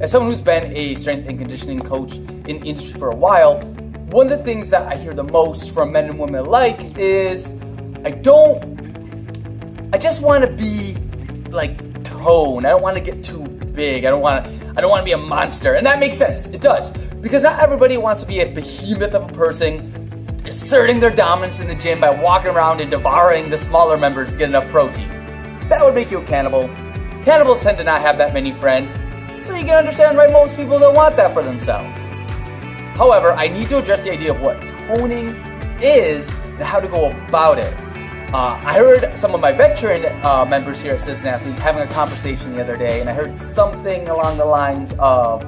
as someone who's been a strength and conditioning coach in the industry for a while, one of the things that I hear the most from men and women alike is, I just want to be like toned. I don't want to get too big. I don't want to be a monster. And that makes sense. It does. Because not everybody wants to be a behemoth of a person, asserting their dominance in the gym by walking around and devouring the smaller members to get enough protein. That would make you a cannibal. Cannibals tend to not have that many friends, so you can understand why most people don't want that for themselves. However, I need to address the idea of what toning is and how to go about it. I heard some of my veteran members here at Citizen Athlete having a conversation the other day, and I heard something along the lines of,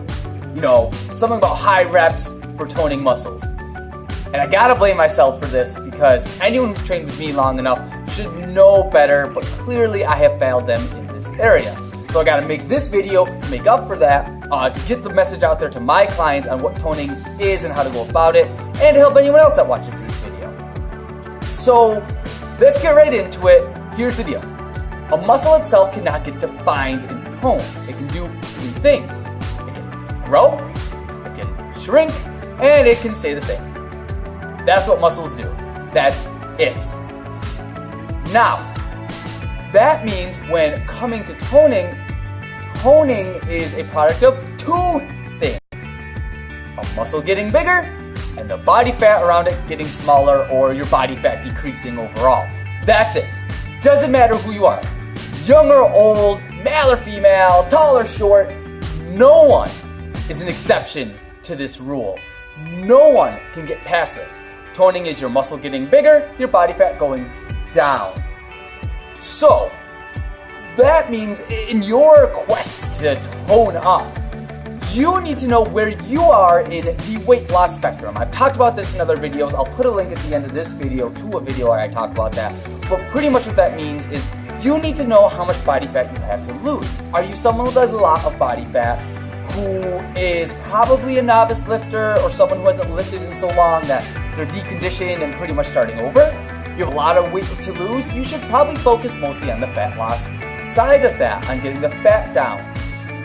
something about high reps for toning muscles. And I gotta blame myself for this because anyone who's trained with me long enough should know better, but clearly I have failed them in this area. So I gotta make this video to make up for that, to get the message out there to my clients on what toning is and how to go about it, and to help anyone else that watches this video. So let's get right into it. Here's the deal. A muscle itself cannot get defined and toned. It can do three things. It can grow, it can shrink, and it can stay the same. That's what muscles do. That's it. Now, that means when coming to toning, toning is a product of two things. A muscle getting bigger and the body fat around it getting smaller, or your body fat decreasing overall. That's it. Doesn't matter who you are. Young or old, male or female, tall or short, no one is an exception to this rule. No one can get past this. Toning is your muscle getting bigger, your body fat going down. So, that means in your quest to tone up, you need to know where you are in the weight loss spectrum. I've talked about this in other videos. I'll put a link at the end of this video to a video where I talk about that. But pretty much what that means is you need to know how much body fat you have to lose. Are you someone with a lot of body fat who is probably a novice lifter, or someone who hasn't lifted in so long that they're deconditioned and pretty much starting over? You have a lot of weight to lose. You should probably focus mostly on the fat loss side of that, on getting the fat down.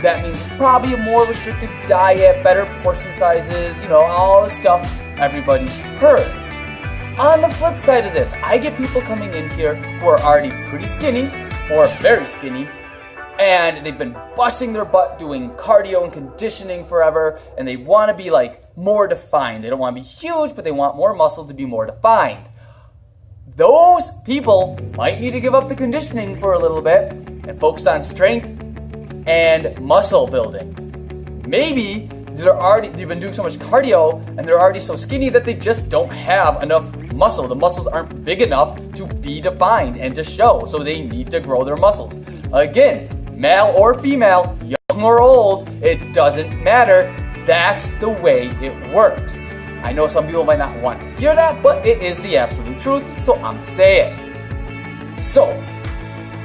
That means probably a more restrictive diet, better portion sizes, all the stuff everybody's heard. On the flip side of this, I get people coming in here who are already pretty skinny or very skinny, and they've been busting their butt doing cardio and conditioning forever, and they want to be more defined. They don't want to be huge, but they want more muscle to be more defined. Those people might need to give up the conditioning for a little bit and focus on strength and muscle building. Maybe they've been doing so much cardio and they're already so skinny that they just don't have enough muscle. The muscles aren't big enough to be defined and to show, so they need to grow their muscles. Again, male or female, young or old, it doesn't matter. That's the way it works. I know some people might not want to hear that, but it is the absolute truth, so I'm saying. So,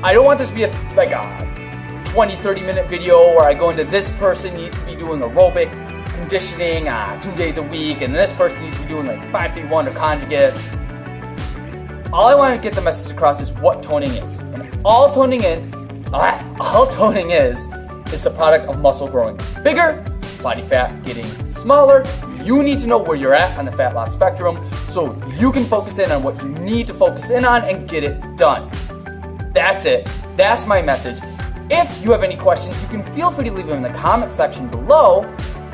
I don't want this to be a 20-30 minute video where I go into this person needs to be doing aerobic conditioning 2 days a week, and this person needs to be doing 5-3-1 or conjugate. All I want to get the message across is what toning is. And all toning is the product of muscle growing bigger, body fat getting smaller. You need to know where you're at on the fat loss spectrum so you can focus in on what you need to focus in on and get it done. That's it. That's my message. If you have any questions, you can feel free to leave them in the comment section below.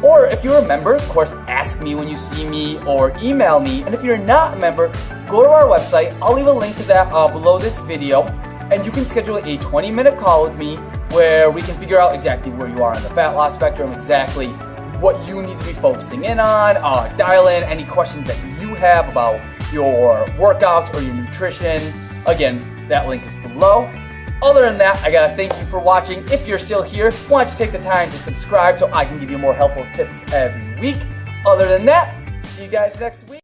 Or if you're a member, of course, ask me when you see me or email me. And if you're not a member, go to our website. I'll leave a link to that below this video. And you can schedule a 20-minute call with me where we can figure out exactly where you are on the fat loss spectrum, exactly what you need to be focusing in on, dial in any questions that you have about your workouts or your nutrition. Again, that link is below. Other than that, I gotta thank you for watching. If you're still here, why don't you take the time to subscribe so I can give you more helpful tips every week. Other than that, see you guys next week.